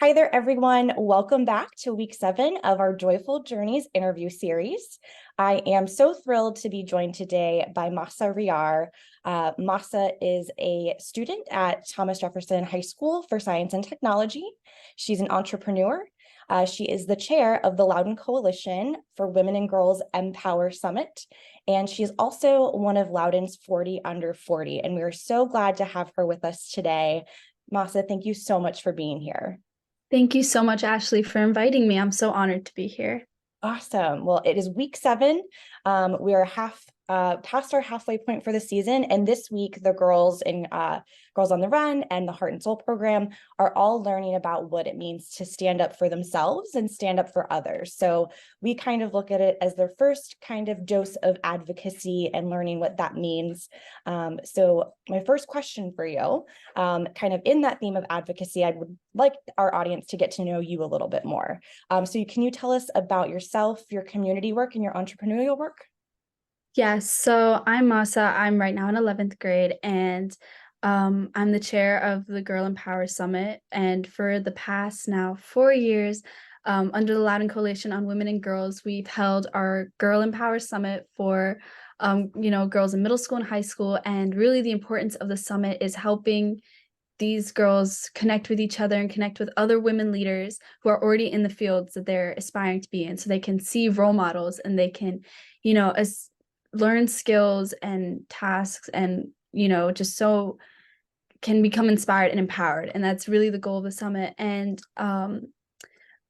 Hi there, everyone. Welcome back to week 7 of our Joyful Journeys interview series. I am so thrilled to be joined today by Mahsa Riar. Mahsa is a student at Thomas Jefferson High School for Science and Technology. She's an entrepreneur. She is the chair of the Loudoun Coalition for Women and Girls Empower Summit. And she is also one of Loudoun's 40 under 40. And we are so glad to have her with us today. Mahsa, thank you so much for being here. Thank you so much, Ashley, for inviting me. I'm so honored to be here. Awesome. Well, it is week 7. We are past our halfway point for the season, and this week the girls in Girls on the Run and the Heart and Soul program are all learning about what it means to stand up for themselves and stand up for others. So we kind of look at it as their first kind of dose of advocacy and learning what that means. So my first question for you, kind of in that theme of advocacy, I would like our audience to get to know you a little bit more. Can you tell us about yourself, your community work, and your entrepreneurial work? Yes, so I'm Mahsa. I'm right now in 11th grade, and I'm the chair of the Girl Empower Summit. And for the past now 4 years, under the Loudoun Coalition on Women and Girls, we've held our Girl Empower Summit for, girls in middle school and high school. And really, the importance of the summit is helping these girls connect with each other and connect with other women leaders who are already in the fields that they're aspiring to be in, so they can see role models and they can, as learn skills and tasks and just so can become inspired and empowered. And that's really the goal of the summit. And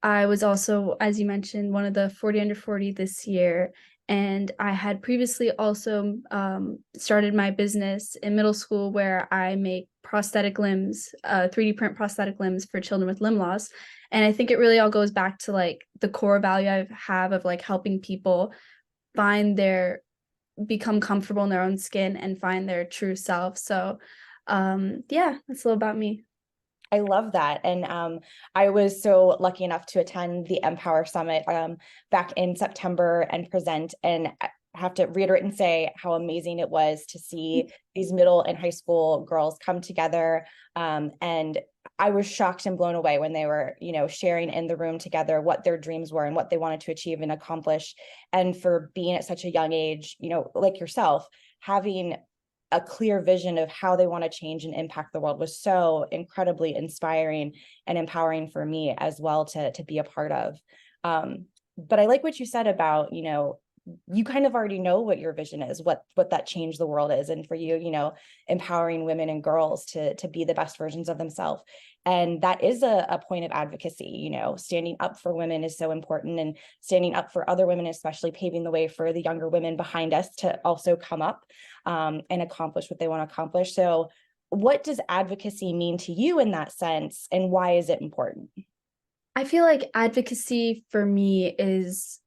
I was also, as you mentioned, one of the 40 under 40 this year. And I had previously also started my business in middle school where I make prosthetic limbs, 3D print prosthetic limbs for children with limb loss. And I think it really all goes back to like the core value I have of like helping people find become comfortable in their own skin and find their true self. So yeah, that's a little about me. I love that. And I was so lucky enough to attend the Empower Summit back in September and present. And I have to reiterate and say how amazing it was to see these middle and high school girls come together. And I was shocked and blown away when they were, sharing in the room together what their dreams were and what they wanted to achieve and accomplish. And for being at such a young age, like yourself, having a clear vision of how they want to change and impact the world was so incredibly inspiring and empowering for me as well to be a part of. But I like what you said about, you kind of already know what your vision is, what that change the world is. And for you, empowering women and girls to be the best versions of themselves. And that is a point of advocacy, standing up for women is so important, and standing up for other women, especially paving the way for the younger women behind us to also come up and accomplish what they want to accomplish. So what does advocacy mean to you in that sense, and why is it important? I feel like advocacy for me is,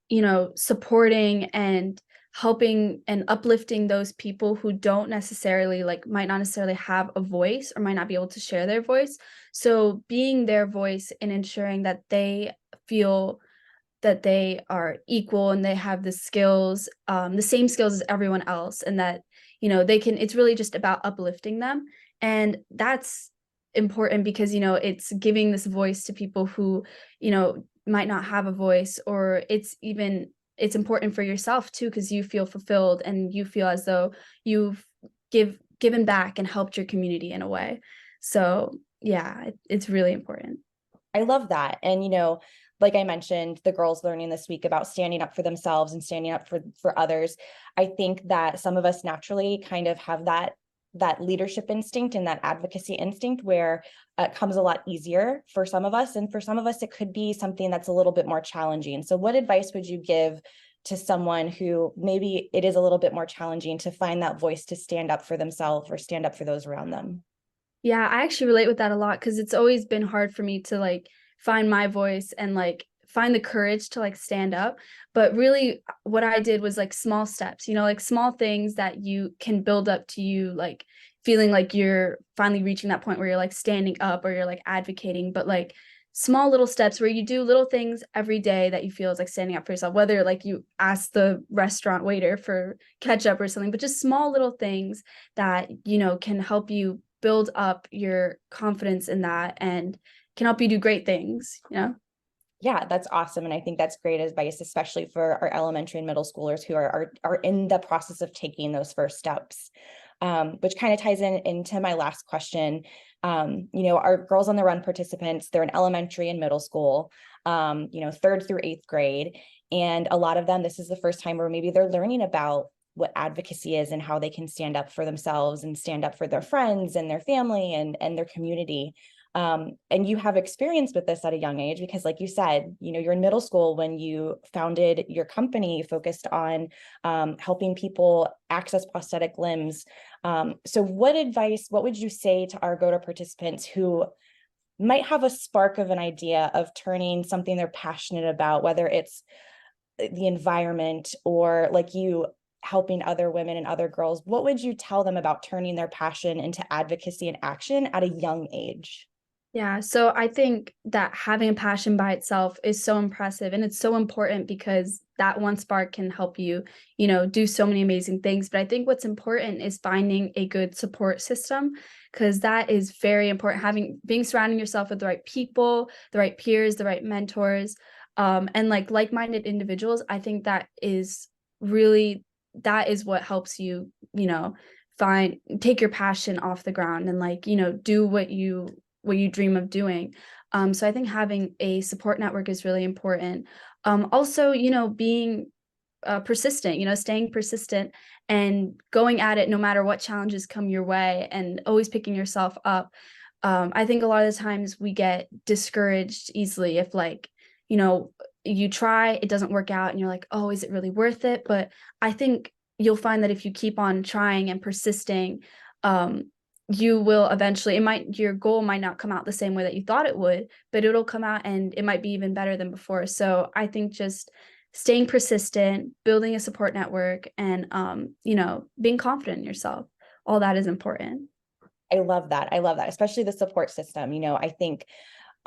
supporting and helping and uplifting those people who don't necessarily might not necessarily have a voice or might not be able to share their voice. So being their voice and ensuring that they feel that they are equal and they have the same skills as everyone else, and that, they can, it's really just about uplifting them. And that's important because, it's giving this voice to people who, might not have a voice, or it's important for yourself too, because you feel fulfilled and you feel as though you've given back and helped your community in a way. So yeah, it's really important. I love that. And, like I mentioned, the girls learning this week about standing up for themselves and standing up for others. I think that some of us naturally kind of have that leadership instinct and that advocacy instinct where it comes a lot easier for some of us. And for some of us, it could be something that's a little bit more challenging. So what advice would you give to someone who maybe it is a little bit more challenging to find that voice to stand up for themselves or stand up for those around them? Yeah, I actually relate with that a lot because it's always been hard for me to find my voice and find the courage to stand up. But really what I did was small steps, small things that you can build up to you feeling like you're finally reaching that point where you're standing up or you're advocating, but small little steps where you do little things every day that you feel is standing up for yourself, whether you ask the restaurant waiter for ketchup or something, but just small little things that can help you build up your confidence in that and can help you do great things, you know? Yeah, that's awesome. And I think that's great advice, especially for our elementary and middle schoolers who are in the process of taking those first steps. Which kind of ties into my last question. Our Girls on the Run participants, they're in elementary and middle school, third through eighth grade. And a lot of them, this is the first time where maybe they're learning about what advocacy is and how they can stand up for themselves and stand up for their friends and their family and their community. And you have experience with this at a young age because, like you said, you're in middle school when you founded your company focused on helping people access prosthetic limbs. So what would you say to our GOTA participants who might have a spark of an idea of turning something they're passionate about, whether it's the environment or like you helping other women and other girls? What would you tell them about turning their passion into advocacy and action at a young age? Yeah, so I think that having a passion by itself is so impressive and it's so important because that one spark can help you, do so many amazing things. But I think what's important is finding a good support system because that is very important. Being surrounding yourself with the right people, the right peers, the right mentors, and like-minded individuals. I think that is what helps you, take your passion off the ground and do what you dream of doing. So I think having a support network is really important. Also, being persistent, staying persistent and going at it no matter what challenges come your way and always picking yourself up. I think a lot of the times we get discouraged easily if you try, it doesn't work out and you're like, oh, is it really worth it? But I think you'll find that if you keep on trying and persisting, you will eventually, your goal might not come out the same way that you thought it would, but it'll come out and it might be even better than before. So I think just staying persistent, building a support network, and being confident in yourself, all that is important. I love that. I love that, especially the support system. I think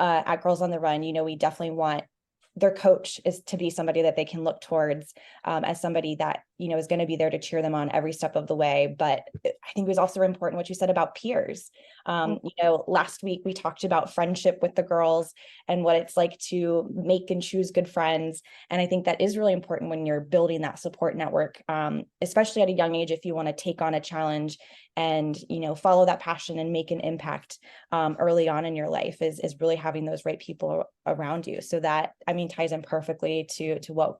at Girls on the Run, we definitely want their coach is to be somebody that they can look towards as somebody that, is going to be there to cheer them on every step of the way. But I think it was also important what you said about peers. Last week we talked about friendship with the girls and what it's like to make and choose good friends. And I think that is really important when you're building that support network, especially at a young age, if you want to take on a challenge and, follow that passion and make an impact early on in your life is really having those right people around you. So that, ties in perfectly to what,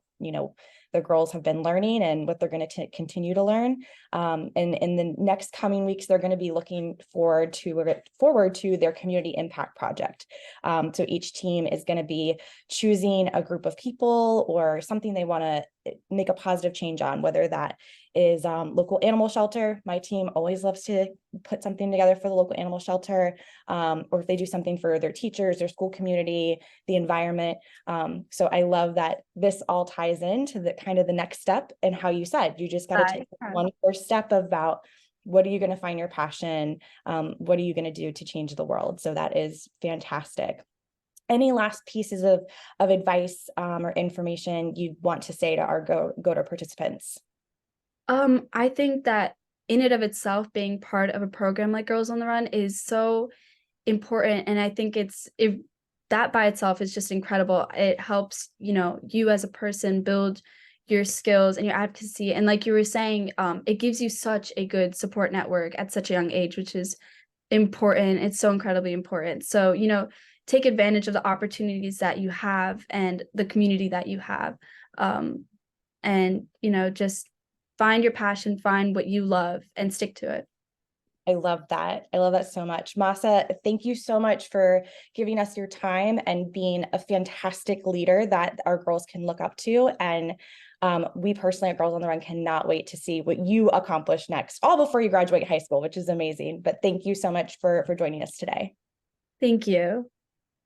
the girls have been learning and what they're going to continue to learn. And in the next coming weeks, they're going to be looking forward to their community impact project. So each team is going to be choosing a group of people or something they want to make a positive change on, whether that is local animal shelter. My team always loves to put something together for the local animal shelter, or if they do something for their teachers, their school community, the environment. So I love that this all ties into the kind of the next step, and how you said, you just got to take one first step about what are you going to find your passion? What are you going to do to change the world? So that is fantastic. Any last pieces of advice or information you'd want to say to our GOTA participants? I think that in and of itself, being part of a program like Girls on the Run is so important. And I think that by itself is just incredible. It helps, you as a person build your skills and your advocacy. And like you were saying, it gives you such a good support network at such a young age, which is important. It's so incredibly important. So, take advantage of the opportunities that you have and the community that you have. And, just find your passion, find what you love, and stick to it. I love that. I love that so much. Mahsa, thank you so much for giving us your time and being a fantastic leader that our girls can look up to. And we personally at Girls on the Run cannot wait to see what you accomplish next, all before you graduate high school, which is amazing. But thank you so much for joining us today. Thank you.